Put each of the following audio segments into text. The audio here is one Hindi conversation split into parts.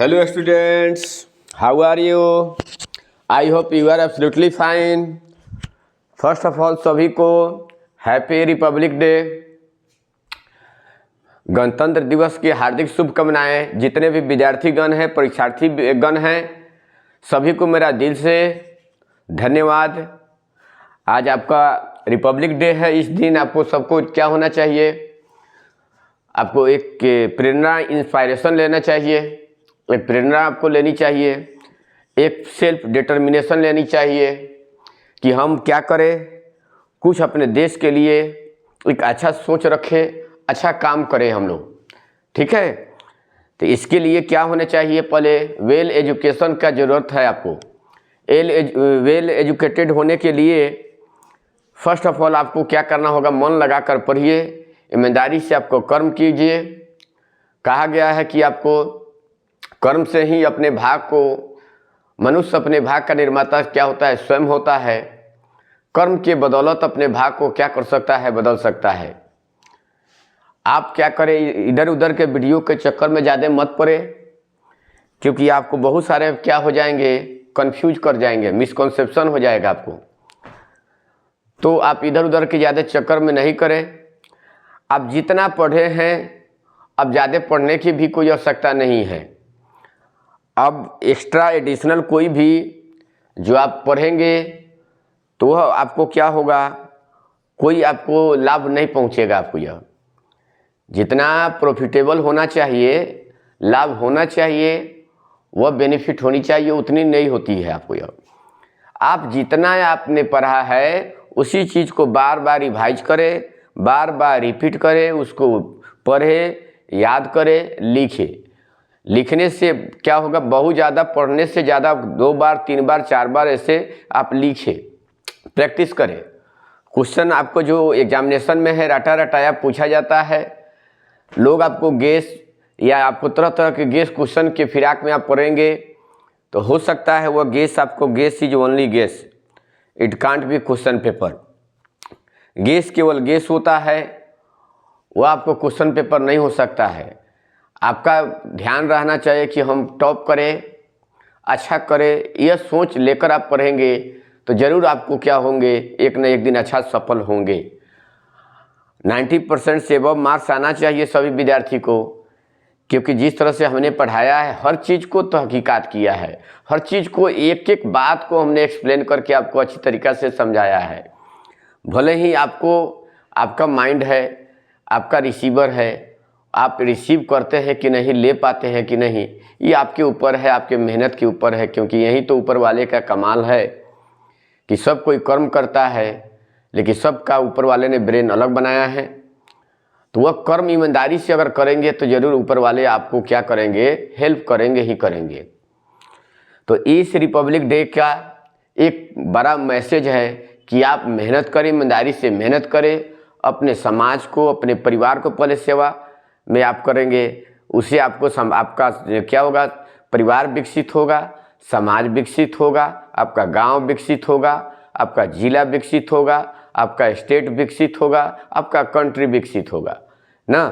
Hello students, how are you? I hope you are absolutely fine. First of all सभी को हैप्पी रिपब्लिक डे, गणतंत्र दिवस की हार्दिक शुभकामनाएं। जितने भी विद्यार्थीगण हैं, परीक्षार्थी गण हैं, सभी को मेरा दिल से धन्यवाद। आज आपका रिपब्लिक डे है। इस दिन आपको सबको क्या होना चाहिए? आपको एक प्रेरणा, इंस्पायरेशन लेना चाहिए। एक प्रेरणा आपको लेनी चाहिए, एक सेल्फ डिटर्मिनेशन लेनी चाहिए कि हम क्या करें, कुछ अपने देश के लिए एक अच्छा सोच रखें, अच्छा काम करें हम लोग। ठीक है, तो इसके लिए क्या होना चाहिए? पहले वेल एजुकेशन का ज़रूरत है आपको। वेल एजुकेटेड होने के लिए फर्स्ट ऑफ ऑल आपको क्या करना होगा? मन लगा कर पढ़िए, ईमानदारी से आपको कर्म कीजिए। कहा गया है कि आपको कर्म से ही अपने भाग को, मनुष्य अपने भाग का निर्माता क्या होता है? स्वयं होता है। कर्म के बदौलत अपने भाग को क्या कर सकता है? बदल सकता है। आप क्या करें, इधर उधर के वीडियो के चक्कर में ज़्यादा मत पड़े, क्योंकि आपको बहुत सारे क्या हो जाएंगे, कंफ्यूज कर जाएंगे, मिसकॉन्सेप्शन हो जाएगा आपको। तो आप इधर उधर के ज़्यादा चक्कर में नहीं करें। आप जितना पढ़े हैं, अब ज़्यादा पढ़ने की भी कोई आवश्यकता नहीं है। अब एक्स्ट्रा एडिशनल कोई भी जो आप पढ़ेंगे तो वह आपको क्या होगा? कोई आपको लाभ नहीं पहुंचेगा। आपको यह जितना प्रॉफिटेबल होना चाहिए, लाभ होना चाहिए, वह बेनिफिट होनी चाहिए, उतनी नहीं होती है आपको यह। आप जितना आपने पढ़ा है उसी चीज़ को बार बार रिवाइज करें, बार बार रिपीट करें, उसको पढ़े, याद करें, लिखें। लिखने से क्या होगा? बहुत ज़्यादा पढ़ने से ज़्यादा 2 बार 3 बार 4 बार ऐसे आप लिखें, प्रैक्टिस करें। क्वेश्चन आपको जो एग्जामिनेशन में है रटा रटाया पूछा जाता है। लोग आपको गेस या आपको तरह तरह के गेस क्वेश्चन के फिराक में आप पढ़ेंगे तो हो सकता है वह गेस आपको, guess is only guess, it can't be question paper. Guess केवल गेस होता है, वह आपको क्वेश्चन पेपर नहीं हो सकता है। आपका ध्यान रहना चाहिए कि हम टॉप करें, अच्छा करें। यह सोच लेकर आप पढ़ेंगे तो ज़रूर आपको क्या होंगे, एक न एक दिन अच्छा सफल होंगे। 90% से अबव मार्क्स आना चाहिए सभी विद्यार्थी को, क्योंकि जिस तरह से हमने पढ़ाया है, हर चीज़ को तो हकीकात किया है, हर चीज़ को, एक एक बात को हमने एक्सप्लेन करके आपको अच्छी तरीक़ा से समझाया है। भले ही आपको, आपका माइंड है, आपका रिसीवर है, आप रिसीव करते हैं कि नहीं, ले पाते हैं कि नहीं, ये आपके ऊपर है, आपके मेहनत के ऊपर है। क्योंकि यही तो ऊपर वाले का कमाल है कि सब कोई कर्म करता है, लेकिन सबका ऊपर वाले ने ब्रेन अलग बनाया है। तो वह कर्म ईमानदारी से अगर करेंगे तो ज़रूर ऊपर वाले आपको क्या करेंगे? हेल्प करेंगे ही करेंगे। तो इस रिपब्लिक डे का एक बड़ा मैसेज है कि आप मेहनत करें, ईमानदारी से मेहनत करें। अपने समाज को, अपने परिवार को पहले सेवा में आप करेंगे, उससे आपको आपका क्या होगा? परिवार विकसित होगा, समाज विकसित होगा, आपका गांव विकसित होगा, आपका जिला विकसित होगा, आपका स्टेट विकसित होगा, आपका कंट्री विकसित होगा ना।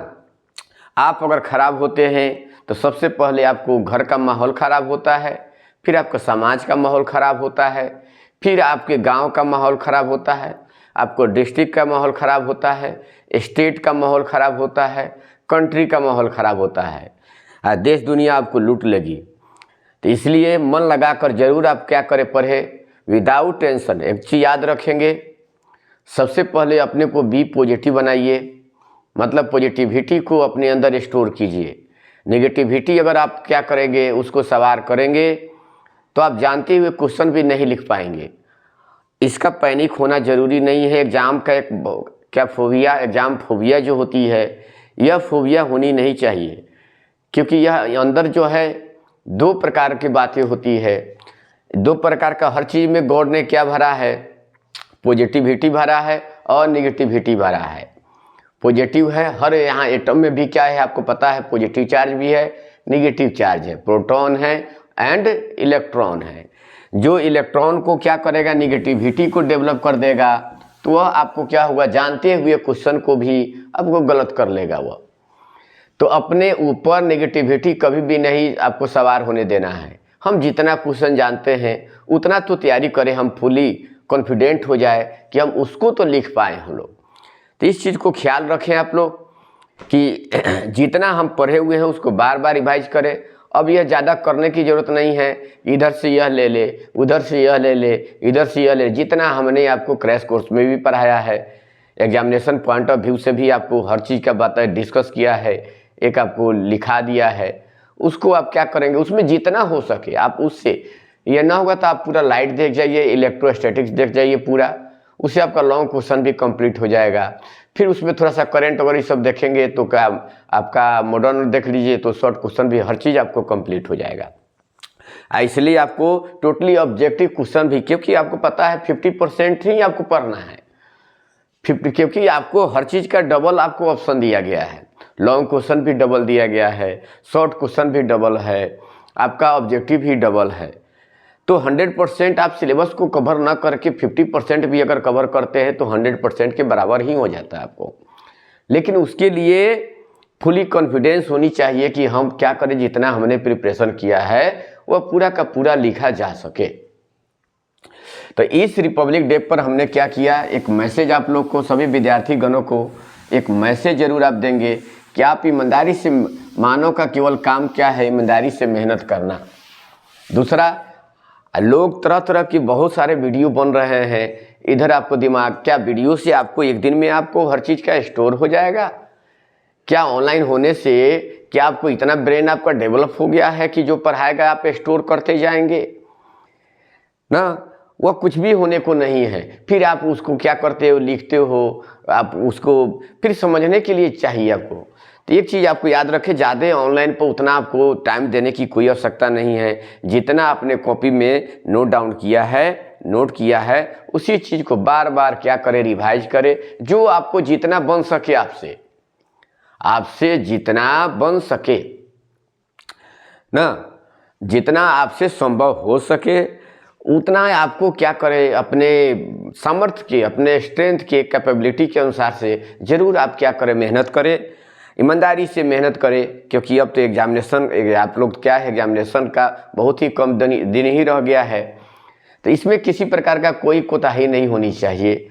आप अगर ख़राब होते हैं तो सबसे पहले आपको घर का माहौल ख़राब होता है, फिर आपका समाज का माहौल ख़राब होता है, फिर आपके गांव का माहौल ख़राब होता है, आपको डिस्ट्रिक्ट का माहौल ख़राब होता है, स्टेट का माहौल ख़राब होता है, कंट्री का माहौल ख़राब होता है। देश दुनिया आपको लूट लेगी। तो इसलिए मन लगाकर ज़रूर आप क्या करें? पढ़े विदाउट टेंशन। एक चीज़ याद रखेंगे, सबसे पहले अपने को बी पॉजिटिव बनाइए, मतलब पॉजिटिविटी को अपने अंदर स्टोर कीजिए। नेगेटिविटी अगर आप क्या करेंगे, उसको सवार करेंगे तो आप जानते हुए क्वेश्चन भी नहीं लिख पाएंगे। इसका पैनिक होना ज़रूरी नहीं है। एग्ज़ाम का एक क्या फोबिया, एग्ज़ाम फोबिया जो होती है, यह फोबिया होनी नहीं चाहिए। क्योंकि यह अंदर जो है 2 प्रकार की बातें होती है, 2 प्रकार का हर चीज़ में गॉड ने क्या भरा है? पॉजिटिविटी भरा है और निगेटिविटी भरा है। पॉजिटिव है, हर यहाँ एटम में भी क्या है आपको पता है? पॉजिटिव चार्ज भी है, निगेटिव चार्ज है, प्रोटॉन है एंड इलेक्ट्रॉन है। जो इलेक्ट्रॉन को क्या करेगा? निगेटिविटी को डेवलप कर देगा, तो वह आपको क्या होगा? जानते हुए क्वेश्चन को भी आपको गलत कर लेगा वह। तो अपने ऊपर नेगेटिविटी कभी भी नहीं आपको सवार होने देना है। हम जितना क्वेश्चन जानते हैं उतना तो तैयारी करें, हम फुली कॉन्फिडेंट हो जाए कि हम उसको तो लिख पाए हम लोग। तो इस चीज़ को ख्याल रखें आप लोग कि जितना हम पढ़े हुए हैं उसको बार बार रिवाइज करें। अब यह ज़्यादा करने की ज़रूरत नहीं है, इधर से यह ले ले, उधर से यह ले ले, इधर से यह ले। जितना हमने आपको क्रैश कोर्स में भी पढ़ाया है, एग्जामिनेशन पॉइंट ऑफ व्यू से भी आपको हर चीज़ का बात डिस्कस किया है, एक आपको लिखा दिया है, उसको आप क्या करेंगे, उसमें जितना हो सके आप उससे, यह ना होगा तो आप पूरा लाइट देख जाइए, इलेक्ट्रोस्टैटिक्स देख जाइए पूरा, उससे आपका लॉन्ग क्वेश्चन भी कंप्लीट हो जाएगा। फिर उसमें थोड़ा सा करंट वगैरह सब देखेंगे तो क्या आपका मॉडर्न देख लीजिए तो शॉर्ट क्वेश्चन भी हर चीज़ आपको कंप्लीट हो जाएगा। इसलिए आपको टोटली ऑब्जेक्टिव क्वेश्चन भी, क्योंकि आपको पता है 50% ही आपको पढ़ना है, 50, क्योंकि आपको हर चीज़ का डबल आपको ऑप्शन दिया गया है। लॉन्ग क्वेश्चन भी डबल दिया गया है, शॉर्ट क्वेश्चन भी डबल है, आपका ऑब्जेक्टिव भी डबल है। तो 100% आप सिलेबस को कवर ना करके 50% भी अगर कवर करते हैं तो 100% के बराबर ही हो जाता है आपको। लेकिन उसके लिए फुली कॉन्फिडेंस होनी चाहिए कि हम क्या करें, जितना हमने प्रिपरेशन किया है वह पूरा का पूरा लिखा जा सके। तो इस रिपब्लिक डे पर हमने क्या किया, एक मैसेज आप लोग को, सभी विद्यार्थी गणों को एक मैसेज जरूर आप देंगे कि आप ईमानदारी से, मानव का केवल काम क्या है, ईमानदारी से मेहनत करना। दूसरा, लोग तरह तरह की बहुत सारे वीडियो बन रहे हैं, इधर आपको दिमाग, क्या वीडियो से आपको एक दिन में आपको हर चीज़ का स्टोर हो जाएगा? क्या ऑनलाइन होने से क्या आपको इतना ब्रेन आपका डेवलप हो गया है कि जो पढ़ाएगा आप स्टोर करते जाएंगे ना? वह कुछ भी होने को नहीं है। फिर आप उसको क्या करते हो, लिखते हो, आप उसको फिर समझने के लिए चाहिए आपको। तो एक चीज़ आपको याद रखें, ज़्यादा ऑनलाइन पर उतना आपको टाइम देने की कोई आवश्यकता नहीं है। जितना आपने कॉपी में नोट डाउन किया है, नोट किया है, उसी चीज़ को बार बार क्या करें, रिवाइज करें। जो आपको जितना बन सके, आपसे जितना बन सके ना, जितना आपसे संभव हो सके उतना आपको क्या करें, अपने सामर्थ्य के, अपने स्ट्रेंथ के, कैपेबिलिटी के अनुसार से ज़रूर आप क्या करें, मेहनत करें, ईमानदारी से मेहनत करें। क्योंकि अब तो एग्जामिनेशन, आप लोग क्या है, एग्जामिनेशन का बहुत ही कम दिन ही रह गया है। तो इसमें किसी प्रकार का कोई कोताही नहीं होनी चाहिए।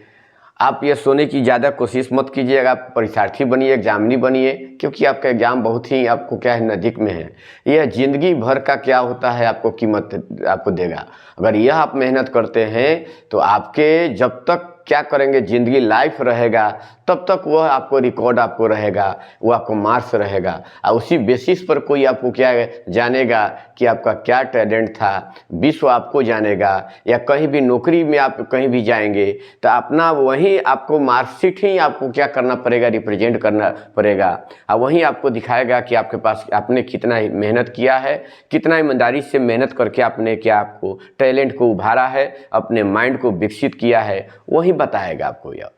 आप ये सोने की ज़्यादा कोशिश मत कीजिएगा, आप परीक्षार्थी बनिए, एग्जामिनी बनिए, क्योंकि आपका एग्ज़ाम बहुत ही आपको क्या है, नज़दीक में है। यह ज़िंदगी भर का क्या होता है, आपको कीमत आपको देगा। अगर यह आप मेहनत करते हैं तो आपके जब तक क्या करेंगे, ज़िंदगी लाइफ रहेगा, तब तक वह आपको रिकॉर्ड आपको रहेगा, वो आपको मार्क्स रहेगा। और उसी बेसिस पर कोई आपको क्या जानेगा कि आपका क्या टैलेंट था, विश्व आपको जानेगा। या कहीं भी नौकरी में आप कहीं भी जाएंगे तो अपना वहीं आपको मार्कशीट ही आपको क्या करना पड़ेगा, रिप्रेजेंट करना पड़ेगा। और वहीं आपको दिखाएगा कि आपके पास आपने कितना मेहनत किया है, कितना ईमानदारी से मेहनत करके आपने क्या आपको टैलेंट को उभारा है, अपने माइंड को विकसित किया है, वही बताएगा आपको। यह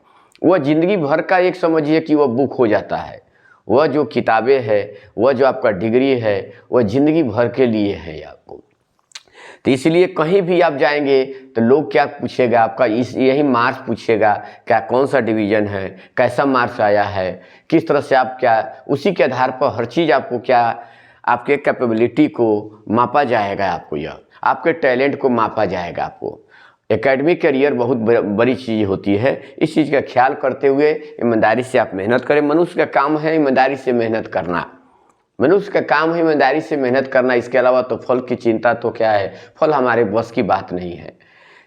वह ज़िंदगी भर का एक समझिए कि वह बुक हो जाता है। वह जो किताबें है, वह जो आपका डिग्री है, वह ज़िंदगी भर के लिए है आपको। तो इसलिए कहीं भी आप जाएंगे तो लोग क्या पूछेगा, आपका यही मार्क्स पूछेगा, क्या कौन सा डिवीज़न है, कैसा मार्क्स आया है, किस तरह से आप क्या, उसी के आधार पर हर चीज़ आपको क्या, आपके कैपेबिलिटी को मापा जाएगा। आपको यह आपके टैलेंट को मापा जाएगा। आपको एकेडमिक करियर बहुत बड़ी चीज़ होती है। इस चीज़ का ख्याल करते हुए ईमानदारी से आप मेहनत करें। मनुष्य का काम है ईमानदारी से मेहनत करना, मनुष्य का काम है ईमानदारी से मेहनत करना। इसके अलावा तो फल की चिंता तो क्या है, फल हमारे बस की बात नहीं है।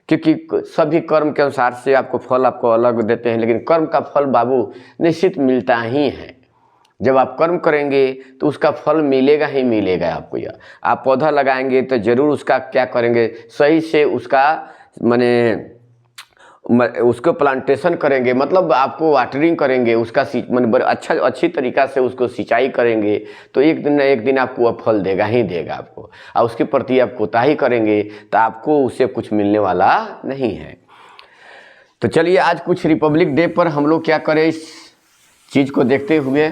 क्योंकि सभी कर्म के अनुसार से आपको फल आपको अलग देते हैं, लेकिन कर्म का फल बाबू निश्चित मिलता ही है। जब आप कर्म करेंगे तो उसका फल मिलेगा ही मिलेगा आपको। यह आप पौधा लगाएंगे तो ज़रूर उसका क्या करेंगे, सही से उसका उसको प्लांटेशन करेंगे, मतलब आपको वाटरिंग करेंगे, उसका अच्छी तरीक़ा से उसको सिंचाई करेंगे तो एक दिन न एक दिन आपको वह फल देगा ही देगा आपको। और उसके प्रति आप कोताही करेंगे तो आपको उससे कुछ मिलने वाला नहीं है। तो चलिए आज कुछ रिपब्लिक डे पर हम लोग क्या करें, इस चीज़ को देखते हुए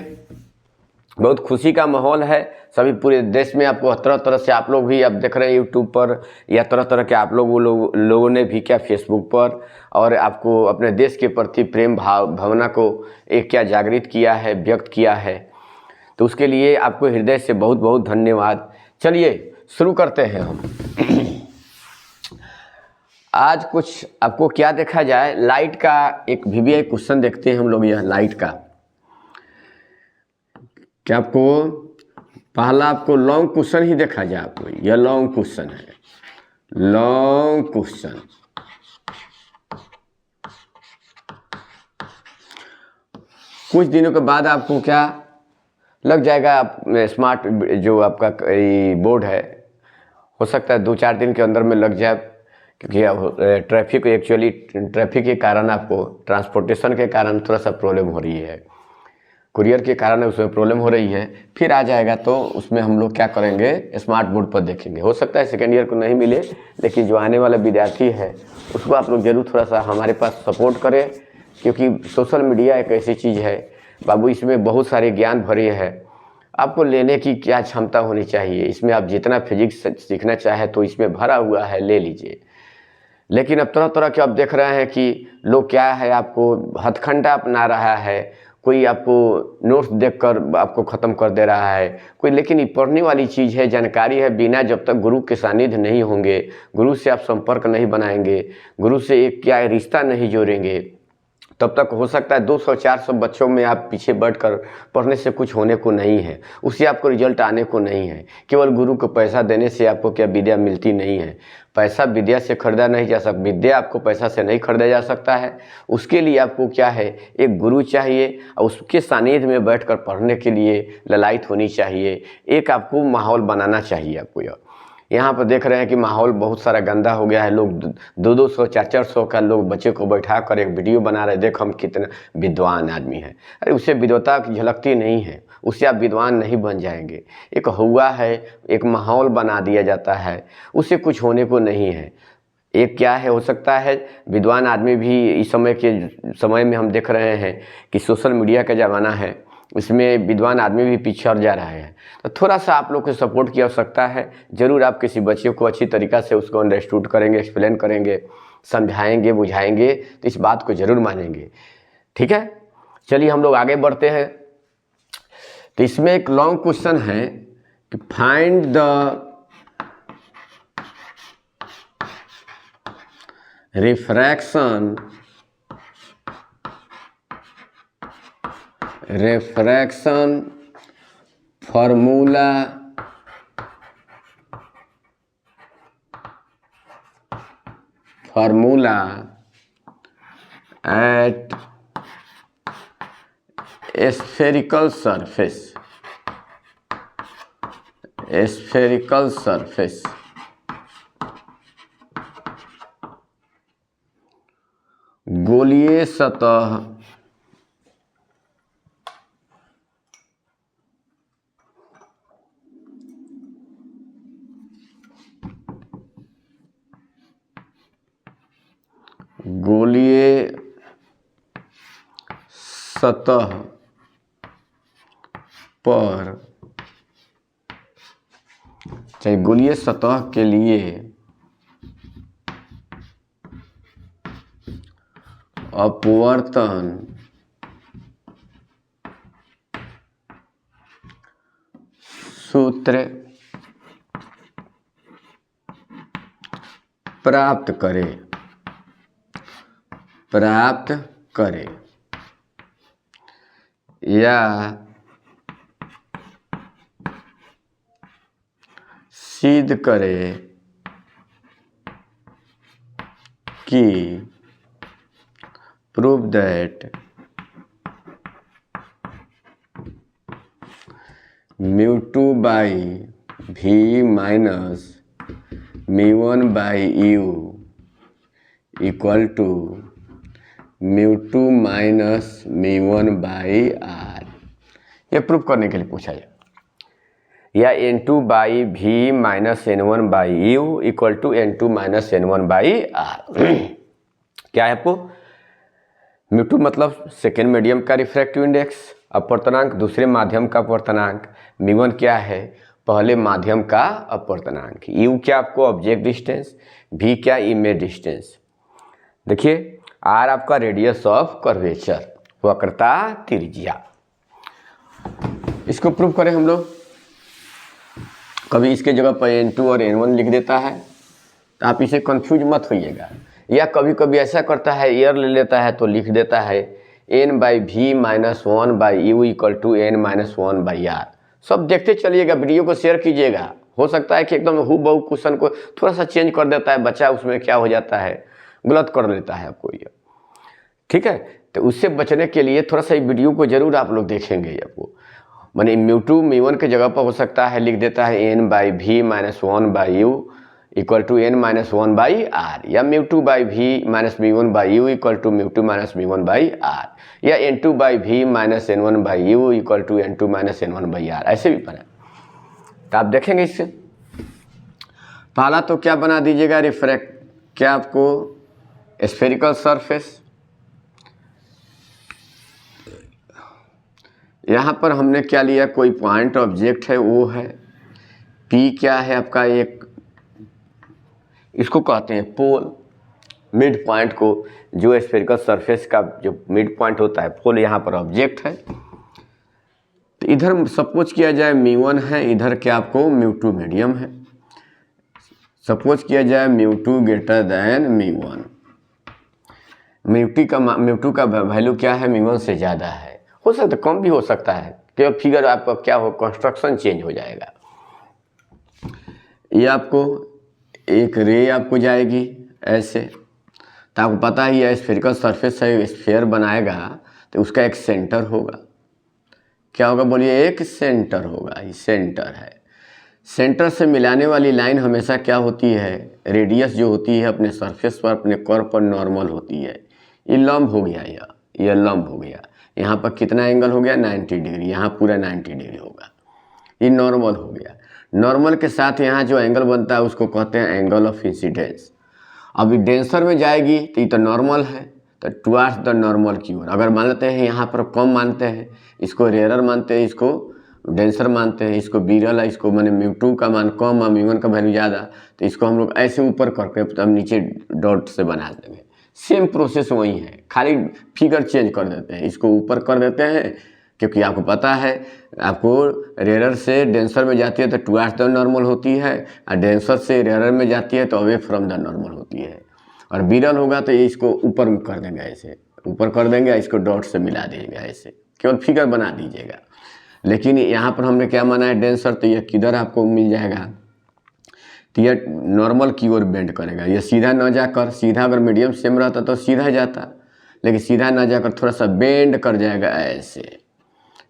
बहुत खुशी का माहौल है। सभी पूरे देश में आपको तरह तरह से आप लोग भी अब देख रहे हैं यूट्यूब पर, या तरह तरह के आप लोगों ने भी क्या फेसबुक पर, और आपको अपने देश के प्रति प्रेम भावना को एक क्या जागृत किया है, व्यक्त किया है। तो उसके लिए आपको हृदय से बहुत बहुत धन्यवाद। चलिए शुरू करते हैं हम। आज कुछ आपको क्या देखा जाए, लाइट का एक VBI क्वेश्चन देखते हैं हम लोग। यह लाइट का क्या आपको पहला आपको लॉन्ग क्वेश्चन ही देखा जाए। आपको यह लॉन्ग क्वेश्चन है, लॉन्ग क्वेश्चन। कुछ दिनों के बाद आपको क्या लग जाएगा, आप स्मार्ट जो आपका बोर्ड है, हो सकता है 2-4 दिन के अंदर में लग जाए, क्योंकि ट्रैफिक एक्चुअली ट्रैफिक के कारण आपको ट्रांसपोर्टेशन के कारण थोड़ा सा प्रॉब्लम हो रही है, कुरियर के कारण उसमें प्रॉब्लम हो रही है। फिर आ जाएगा तो उसमें हम लोग क्या करेंगे, स्मार्ट बोर्ड पर देखेंगे। हो सकता है सेकेंड ईयर को नहीं मिले, लेकिन जो आने वाला विद्यार्थी है उसको आप लोग जरूर थोड़ा सा हमारे पास सपोर्ट करें, क्योंकि सोशल मीडिया एक ऐसी चीज़ है बाबू, इसमें बहुत सारे ज्ञान भरे हैं। आपको लेने की क्या क्षमता होनी चाहिए, इसमें आप जितना फिजिक्स सीखना चाहें तो इसमें भरा हुआ है, ले लीजिए। लेकिन अब तरह तरह के आप देख रहे हैं कि लोग क्या है, आपको हथकंडा अपना रहा है, कोई आपको नोट्स देखकर आपको ख़त्म कर दे रहा है कोई। लेकिन ये पढ़ने वाली चीज़ है, जानकारी है। बिना जब तक गुरु के सानिध्य नहीं होंगे, गुरु से आप संपर्क नहीं बनाएंगे, गुरु से एक क्या रिश्ता नहीं जोड़ेंगे, तब तक हो सकता है 200-400 बच्चों में आप पीछे बैठकर पढ़ने से कुछ होने को नहीं है, उससे आपको रिजल्ट आने को नहीं है। केवल गुरु को पैसा देने से आपको क्या विद्या मिलती नहीं है। पैसा विद्या से खरीदा नहीं जा सकता, विद्या आपको पैसा से नहीं खरीदा जा सकता है। उसके लिए आपको क्या है, एक गुरु चाहिए और उसके सानिध्य में बैठकर पढ़ने के लिए ललायत होनी चाहिए। एक आपको माहौल बनाना चाहिए। आपको यहाँ पर देख रहे हैं कि माहौल बहुत सारा गंदा हो गया है। लोग 200-200, 400-400 का लोग बच्चे को बैठा कर एक वीडियो बना रहे, देख हम कितना विद्वान आदमी है। अरे उससे विद्वता झलकती नहीं है, उससे आप विद्वान नहीं बन जाएंगे। एक हुआ है, एक माहौल बना दिया जाता है, उससे कुछ होने को नहीं है। एक क्या है, हो सकता है विद्वान आदमी भी इस समय में हम देख रहे हैं कि सोशल मीडिया का ज़माना है, इसमें विद्वान आदमी भी पिछड़ जा रहा है। तो थोड़ा सा आप लोग को सपोर्ट की आवश्यकता है। ज़रूर आप किसी बच्चे को अच्छी तरीक़ा से उसको अंडरस्टूड करेंगे, एक्सप्लेन करेंगे, समझाएंगे, बुझाएंगे, तो इस बात को ज़रूर मानेंगे। ठीक है, चलिए हम लोग आगे बढ़ते हैं। तो इसमें एक लॉन्ग क्वेश्चन है कि find the refraction formula at spherical surface गोलीय सतह पर, चाहे गोलीय सतह के लिए अपवर्तन सूत्र प्राप्त करे या सिद्ध करे कि prove that mu2 by v minus mu1 by u equal to mu2 minus mu1 by r। ये प्रूफ करने के लिए पूछा जाए, या n2 by v minus n1 by u equal to n2 minus n1 by r। क्या है आपको, mu2 मतलब सेकेंड मीडियम का रिफ्रैक्टिव इंडेक्स अपवर्तनांक, दूसरे माध्यम का अपवर्तनांक, mu1 क्या है, पहले माध्यम का अपवर्तनांक, u क्या आपको ऑब्जेक्ट डिस्टेंस, v क्या इमेज डिस्टेंस। देखिए r आपका रेडियस ऑफ कर्वेचर, वक्रता त्रिज्या। इसको प्रूव करें हम लोग। कभी इसके जगह पर n2 और n1 लिख देता है तो आप इसे कंफ्यूज मत होइएगा। या कभी कभी ऐसा करता है, ईयर ले लेता है तो लिख देता है n/v-1/u इक्वल टू n-1/r। सब देखते चलिएगा, वीडियो को शेयर कीजिएगा। हो सकता है कि एकदम हूबहू क्वेश्चन को थोड़ा सा चेंज कर देता है बच्चा, उसमें क्या हो जाता है, गलत कर लेता है आपको ये। ठीक है, तो उससे बचने के लिए थोड़ा सा वीडियो को जरूर आप लोग देखेंगे। आपको माने μ2 μ1 के जगह पर हो सकता है लिख देता है n/v-1/u इक्वल टू n-1/r, या μ2/v-μ1/u इक्वल टू μ2-μ1/r, या n2/v-n1/u इक्वल टू n2-n1/r, ऐसे भी बना। तो आप देखेंगे इससे पहला तो क्या बना दीजिएगा, रिफ्रैक्ट, क्या आपको स्फेरिकल सरफेस। यहाँ पर हमने क्या लिया, कोई पॉइंट ऑब्जेक्ट है वो है P, क्या है आपका एक, इसको कहते हैं पोल। मिड पॉइंट को, जो स्फेरिकल सरफेस का जो मिड पॉइंट होता है पोल, यहाँ पर ऑब्जेक्ट है। तो इधर सपोज किया जाए μ1 है, इधर क्या आपको μ2 मीडियम है। सपोज किया जाए μ2 ग्रेटर दैन μ1, μ2 का वैल्यू क्या है, μ1 से ज़्यादा है। हो सकता है कम भी हो सकता है, कि फिगर आपका क्या हो, कंस्ट्रक्शन चेंज हो जाएगा। ये आपको एक रे आपको जाएगी ऐसे, तो आपको पता ही है स्फेरिकल सरफेस है, स्फीयर बनाएगा तो उसका एक सेंटर होगा। क्या होगा बोलिए, एक सेंटर होगा। ये सेंटर है, सेंटर से मिलाने वाली लाइन हमेशा क्या होती है, रेडियस जो होती है अपने सरफेस पर, अपने कर्व पर नॉर्मल होती है। ये लंब हो गया, ये लंब हो गया। यहाँ पर कितना एंगल हो गया, 90 डिग्री, यहाँ पूरा 90 डिग्री होगा। ये नॉर्मल हो गया। नॉर्मल के साथ यहाँ जो एंगल बनता है उसको कहते हैं एंगल ऑफ इंसिडेंस। अब डेंसर में जाएगी तो ये तो नॉर्मल है, तो टुवार्ड्स द नॉर्मल की ओर। अगर मान लेते हैं यहाँ पर कम मानते हैं, इसको रेयरर मानते हैं, इसको डेंसर मानते हैं, इसको बीरल है, इसको मैंने μ2 का मान कम और μ1 का वैल्यू ज़्यादा, तो इसको हम लोग ऐसे ऊपर करके तब नीचे डॉट से बना देंगे। सेम प्रोसेस वही है, खाली फिगर चेंज कर देते हैं। इसको ऊपर कर देते हैं क्योंकि आपको पता है, आपको रेयरर से डेंसर में जाती है तो टुवार्ड्स द नॉर्मल होती है, और डेंसर से रेयरर में जाती है तो अवे फ्रॉम द नॉर्मल होती है। और बीरल होगा तो ये इसको ऊपर कर देंगे, ऐसे ऊपर कर देंगे, इसको डॉट से मिला देंगे, ऐसे केवल फिगर बना दीजिएगा। लेकिन यहाँ पर हमने क्या माना है, डेंसर, तो यह किधर आपको मिल जाएगा, तो यह नॉर्मल की ओर बेंड करेगा। यह सीधा न जाकर, सीधा अगर मीडियम सेम रहता तो सीधा जाता, लेकिन सीधा न जाकर थोड़ा सा बेंड कर जाएगा ऐसे।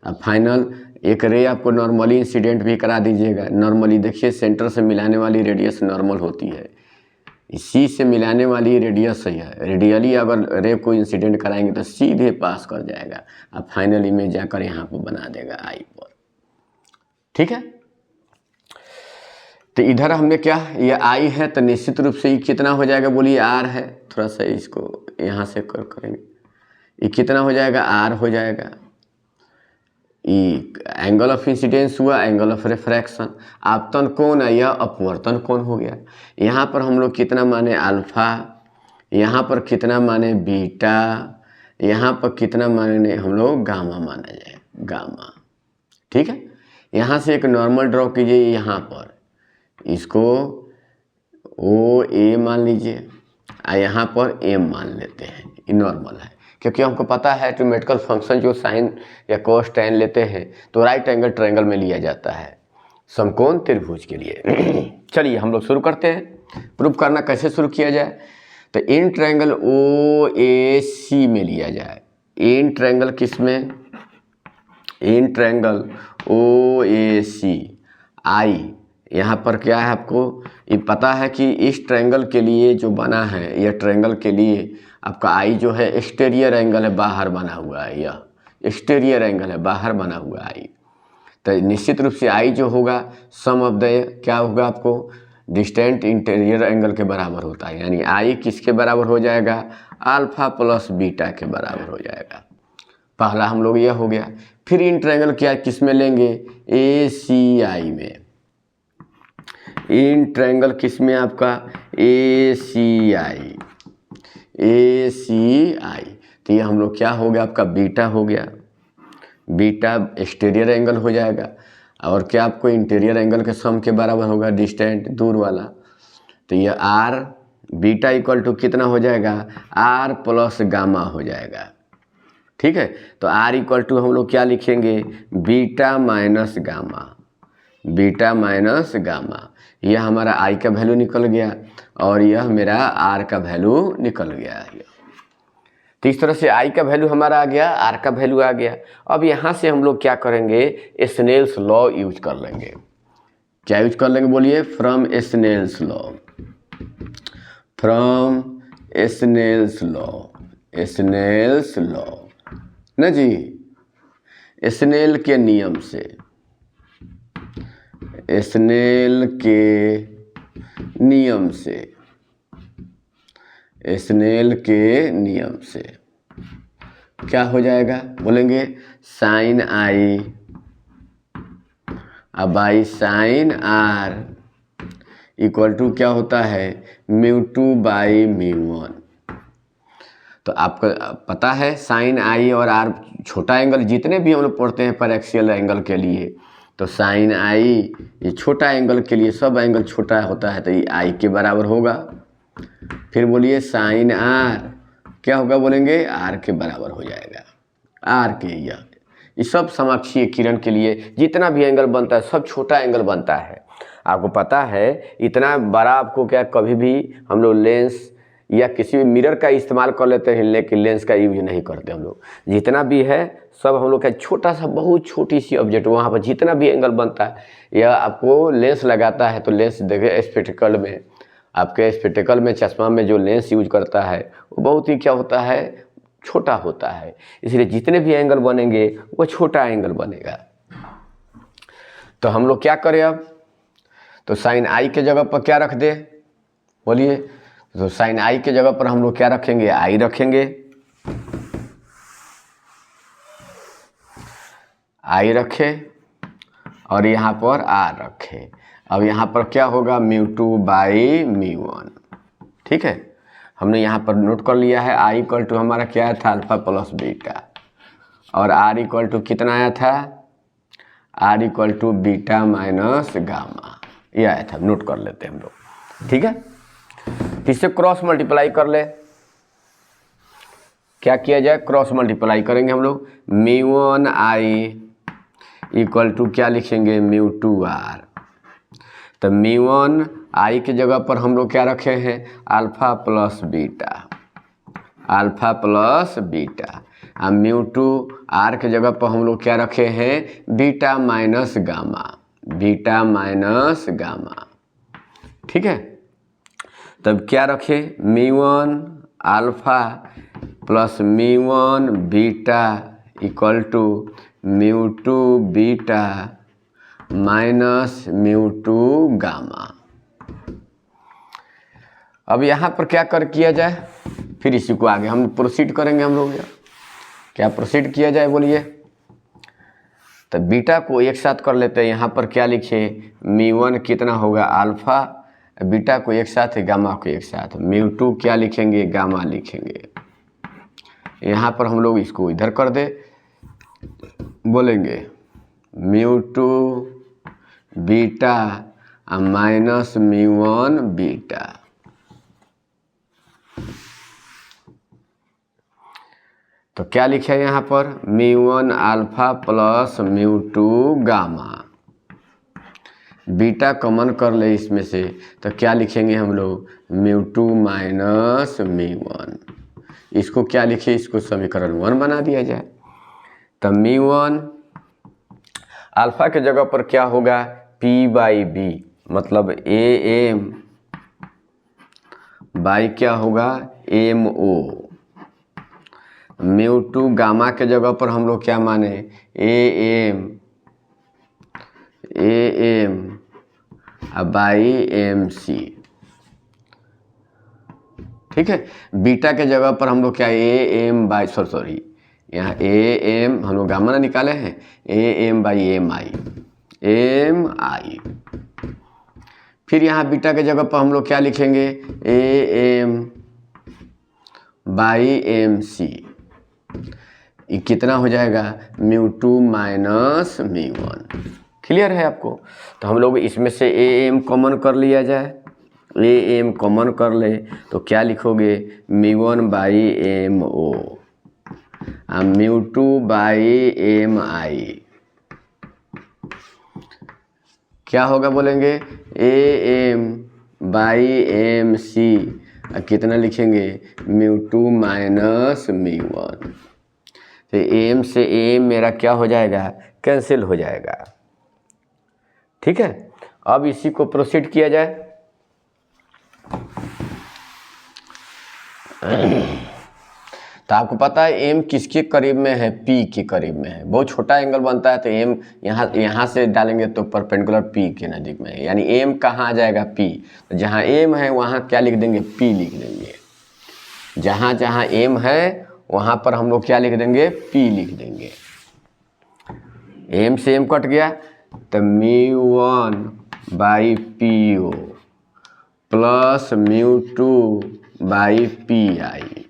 अब फाइनल एक रे आपको नॉर्मली इंसिडेंट भी करा दीजिएगा। नॉर्मली देखिए, सेंटर से मिलाने वाली रेडियस नॉर्मल होती है, इसी से मिलाने वाली रेडियस है। रेडियली अगर रे को इंसिडेंट कराएंगे तो सीधे पास कर जाएगा। अब फाइनल इमेज जाकर यहाँ पर बना देगा आई पर। ठीक है, तो इधर हमने क्या, ये आई है तो निश्चित रूप से ये कितना हो जाएगा बोलिए, आर है। थोड़ा सा इसको यहाँ से करेंगे, ये कितना हो जाएगा, आर हो जाएगा। ये एंगल ऑफ इंसिडेंस हुआ, एंगल ऑफ रिफ्रैक्शन। आपतन कोण है, यह अपवर्तन कोण हो गया। यहाँ पर हम लोग कितना माने, अल्फा, यहाँ पर कितना माने बीटा, यहाँ पर कितना माने हम लोग गामा माना जाए, गामा। ठीक है, यहाँ से एक नॉर्मल ड्रॉ कीजिए, यहाँ पर इसको ओ ए मान लीजिए, और यहाँ पर एम मान लेते हैं। ये नॉर्मल है क्योंकि हमको पता है ट्रिमेटिकल फंक्शन जो साइन या कोस टैन लेते हैं तो राइट एंगल ट्रायंगल में लिया जाता है समकोण त्रिभुज के लिए। चलिए हम लोग शुरू करते हैं। प्रूफ करना कैसे शुरू किया जाए, तो इन ट्रायंगल ओ ए सी में लिया जाए। इन ट्रायंगल किस में, इन ट्रायंगल ओ ए सी आई। यहाँ पर क्या है, आपको ये पता है कि इस ट्रायंगल के लिए जो बना है, यह ट्रायंगल के लिए आपका आई जो है एक्सटीरियर एंगल है, बाहर बना हुआ है। यह एक्सटीरियर एंगल है, बाहर बना हुआ आई। तो निश्चित रूप से आई जो होगा सम ऑफ द क्या होगा, आपको डिस्टेंट इंटीरियर एंगल के बराबर होता है। यानी आई किसके बराबर हो जाएगा, अल्फा प्लस बीटा के बराबर हो जाएगा। पहला हम लोग यह हो गया। फिर इन ट्रायंगल क्या किस में लेंगे, ए सी आई में। इन ट्रायंगल किस में आपका, ए सी आई, ए सी आई। तो ये हम लोग क्या हो गया, आपका बीटा हो गया, बीटा एक्सटीरियर एंगल हो जाएगा, और क्या आपको इंटीरियर एंगल के सम के बराबर होगा, डिस्टेंट दूर वाला। तो ये आर बीटा इक्वल टू कितना हो जाएगा, आर प्लस गामा हो जाएगा। ठीक है, तो आर इक्वल टू हम लोग क्या लिखेंगे, beta minus gamma, beta minus gamma. यह हमारा आई का वैल्यू निकल गया और यह मेरा आर का वैल्यू निकल गया। तो इस तरह से आई का वैल्यू हमारा आ गया, आर का वैल्यू आ गया। अब यहाँ से हम लोग क्या करेंगे, स्नेल्स लॉ यूज कर लेंगे। क्या यूज कर लेंगे बोलिए, from Snell's law, from Snell's law, Snell's law ना जी, स्नेल के नियम से, स्नेल के नियम से, स्नेल के नियम से क्या हो जाएगा बोलेंगे, sine I by sine R equal to क्या होता है, mu two by mu one. तो आपको पता है साइन आई और आर छोटा एंगल, जितने भी हम लोग पढ़ते हैं पर एक्सियल एंगल के लिए, तो साइन आई ये छोटा एंगल के लिए, सब एंगल छोटा होता है तो ये आई के बराबर होगा। फिर बोलिए साइन आर क्या होगा बोलेंगे, आर के बराबर हो जाएगा, आर के। ये सब समाक्षीय किरण के लिए जितना भी एंगल बनता है सब छोटा एंगल बनता है। आपको पता है इतना बड़ा आपको क्या कभी भी हम लोग लेंस या किसी भी मिरर का इस्तेमाल कर लेते हैं, लेकिन लेंस का यूज नहीं करते हम लोग। जितना भी है सब हम लोग का छोटा सा, बहुत छोटी सी ऑब्जेक्ट, वहाँ पर जितना भी एंगल बनता है यह आपको लेंस लगाता है। तो लेंस देखिए स्पेक्टिकल में, आपके स्पेक्टिकल में चश्मा में जो लेंस यूज करता है वो बहुत ही क्या होता है, छोटा होता है। इसलिए जितने भी एंगल बनेंगे वो छोटा एंगल बनेगा। तो हम लोग क्या करें अब, तो साइन आई के जगह पर क्या रख दे बोलिए, तो साइन आई के जगह पर हम लोग क्या रखेंगे, आई रखेंगे, आई रखे और यहाँ पर आर रखे। अब यहाँ पर क्या होगा, mu two by mu one. ठीक है, हमने यहाँ पर नोट कर लिया है। आई इक्वल टू हमारा क्या आया था, अल्फा प्लस बीटा, और आर इक्वल टू कितना आया था, R equal to beta minus gamma, ये आया था। नोट कर लेते हैं हम लोग। ठीक है, इससे क्रॉस मल्टीप्लाई कर ले। क्या किया जाए, क्रॉस मल्टीप्लाई करेंगे हम लोग। Mu one I equal to क्या लिखेंगे, म्यू टू आर। तो म्यू वन आई की जगह पर हम लोग क्या रखे हैं, alpha plus beta, alpha plus beta. और म्यू टू आर के जगह पर हम लोग क्या रखे हैं, beta minus gamma, beta minus gamma. ठीक है, तब क्या रखे, mu one alpha plus mu one beta equal to mu two beta minus mu two gamma. अब यहाँ पर क्या किया जाए, फिर इसी को आगे हम प्रोसीड करेंगे। हम लोग क्या प्रोसीड किया जाए बोलिए, तो बीटा को एक साथ कर लेते हैं। यहाँ पर क्या लिखे, म्यू वन कितना होगा अल्फा, बीटा को एक साथ है, गामा को एक साथ, म्यू टू क्या लिखेंगे, गामा लिखेंगे। यहाँ पर हम लोग इसको इधर कर दे, बोलेंगे mu two beta minus mu one beta. तो क्या लिखा है यहाँ पर, mu one alpha plus mu two gamma. Beta common कर ले इसमें से, तो क्या लिखेंगे हम लोग, mu two minus mu one. इसको क्या लिखे, इसको समीकरण 1 बना दिया जाए। तो म्यू वन अल्फा के जगह पर क्या होगा, पी बाई बी, मतलब ए एम बाई क्या होगा, M O. Mu two gamma के जगह पर हम लोग क्या माने, A M by M C. ठीक है, बीटा के जगह पर हम लोग क्या, ए एम बाई सॉरी यहाँ ए एम हम लोग गामा ना निकाले हैं, ए एम बाई एम आई। फिर यहाँ बीटा के जगह पर हम लोग क्या लिखेंगे, A M by M C. ये कितना हो जाएगा μ2 माइनस μ1। क्लियर है आपको? तो हम लोग इसमें से ए एम कॉमन कर लिया जाए, ए एम कॉमन कर ले तो क्या लिखोगे μ1 by M O μ2 by M I. क्या होगा बोलेंगे A M by M C, कितना लिखेंगे μ2 माइनस μ1। तो एम से एम मेरा क्या हो जाएगा कैंसिल हो जाएगा। ठीक है, अब इसी को प्रोसीड किया जाए। तो आपको पता है एम किसके करीब में है, पी के करीब में है। बहुत छोटा एंगल बनता है तो एम यहाँ से डालेंगे तो परपेंडिकुलर पी के नज़दीक में है, यानी एम कहाँ आ जाएगा पी। तो जहाँ एम है वहाँ क्या लिख देंगे पी लिख देंगे। जहाँ जहाँ एम है वहाँ पर हम लोग क्या लिख देंगे पी लिख देंगे। एम से एम कट गया तो μ1 by P O plus μ2 by P I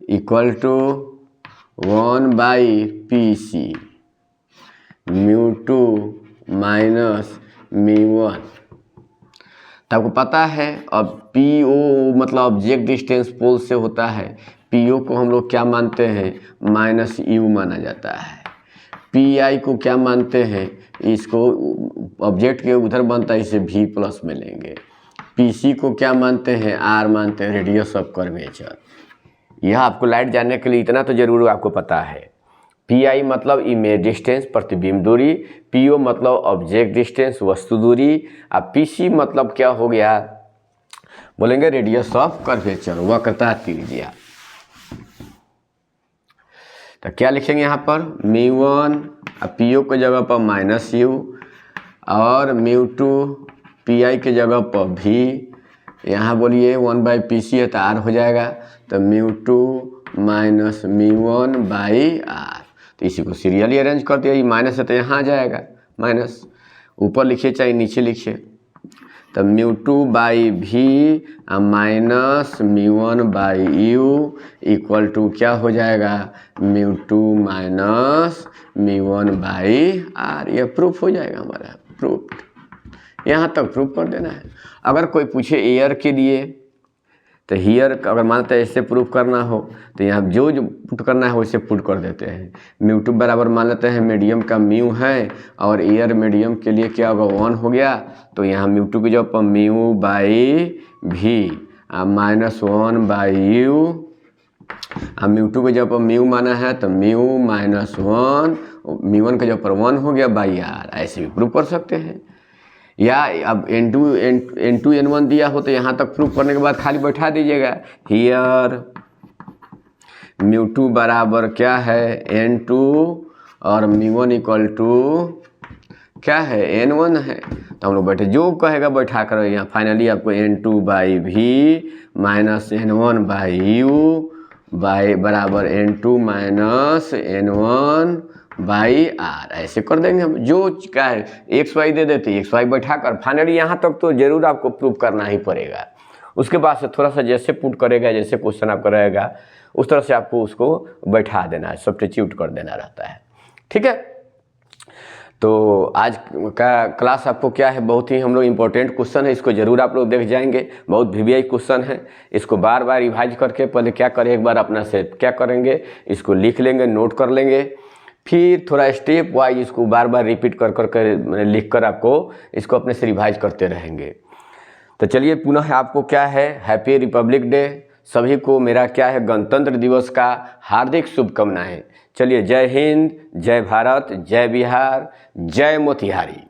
equal to 1 by P C μ2 minus μ1। तो आपको पता है अब पी ओ मतलब ऑब्जेक्ट डिस्टेंस पोल से होता है। पी ओ को हम लोग क्या मानते हैं माइनस यू माना जाता है। पी आई को क्या मानते हैं, इसको ऑब्जेक्ट के उधर बनता है, इसे भी प्लस में लेंगे। पी सी को क्या मानते हैं आर मानते हैं, रेडियस ऑफ कर्वेचर। यह आपको लाइट जानने के लिए इतना तो जरूर आपको पता है। पी आई मतलब इमेज डिस्टेंस प्रतिबिंब दूरी, पी ओ मतलब ऑब्जेक्ट डिस्टेंस वस्तु दूरी, और पी सी मतलब क्या हो गया बोलेंगे रेडियस ऑफ कर्वेचर वक्रता त्रिज्या। तो क्या लिखेंगे यहाँ पर μ1 पी ओ के जगह पर माइनस यू और μ2 पी आई के जगह पर भी, यहाँ बोलिए 1 बाई पी सी है तो आर हो जाएगा। तो μ2 माइनस μ1 बाई आर। तो इसी को सीरियली अरेंज कर दिया, ये माइनस है तो यहाँ आ जाएगा माइनस, ऊपर लिखिए चाहे नीचे लिखिए। तो μ2 बाई भी minus μ1 by U equal to क्या हो जाएगा μ2 माइनस μ1 बाई आर। यह प्रूफ हो जाएगा हमारा, प्रूफ। यहाँ तक प्रूफ कर देना है। अगर कोई पूछे एयर के लिए तो हियर अगर मानते हैं ऐसे प्रूफ करना हो तो यहाँ जो पुट करना है वैसे पुट कर देते हैं। μ2 बराबर मान लेते हैं मीडियम का म्यू है और एयर मीडियम के लिए क्या होगा 1 हो गया। तो यहाँ μ2 की जगह पर म्यू बाई भी माइनस 1 बाई यू, μ2 की जगह पर म्यू माना है तो म्यू माइनस 1, μ1 की जगह पर 1 हो गया बाई आर। ऐसे भी प्रूफ कर सकते हैं। या अब n2 n1 दिया हो तो यहाँ तक प्रूफ करने के बाद खाली बैठा दीजिएगा। हियर μ2 बराबर क्या है n2 और μ1 इक्वल टू क्या है n1 है। तो हम लोग बैठे जो कहेगा बैठा कर, यहाँ फाइनली आपको n2 बाई भी minus n1 by you by बराबर n2 minus n1 by are. ऐसे कर देंगे हम। जो क्या है एक्स वाई दे देते एक्स वाई बैठा कर फाइनली यहाँ तक तो जरूर आपको प्रूफ करना ही पड़ेगा। उसके बाद से थोड़ा सा जैसे पुट करेगा, जैसे क्वेश्चन आपका रहेगा उस तरह से आपको उसको बैठा देना है, सब्स्टिट्यूट कर देना रहता है। ठीक है, तो आज का क्लास आपको क्या है बहुत ही हम लोग इम्पोर्टेंट क्वेश्चन है, इसको जरूर आप लोग देख जाएंगे। बहुत वीवीआई क्वेश्चन है, इसको बार बार रिवाइज करके पहले क्या करें एक बार अपना से क्या करेंगे इसको लिख लेंगे, नोट कर लेंगे, फिर थोड़ा स्टेप वाइज इसको बार बार रिपीट कर लिख कर आपको इसको अपने से रिवाइज करते रहेंगे। तो चलिए पुनः आपको क्या है हैप्पी रिपब्लिक डे, सभी को मेरा क्या है गणतंत्र दिवस का हार्दिक शुभकामनाएं। चलिए जय हिंद, जय भारत, जय बिहार, जय मोतिहारी।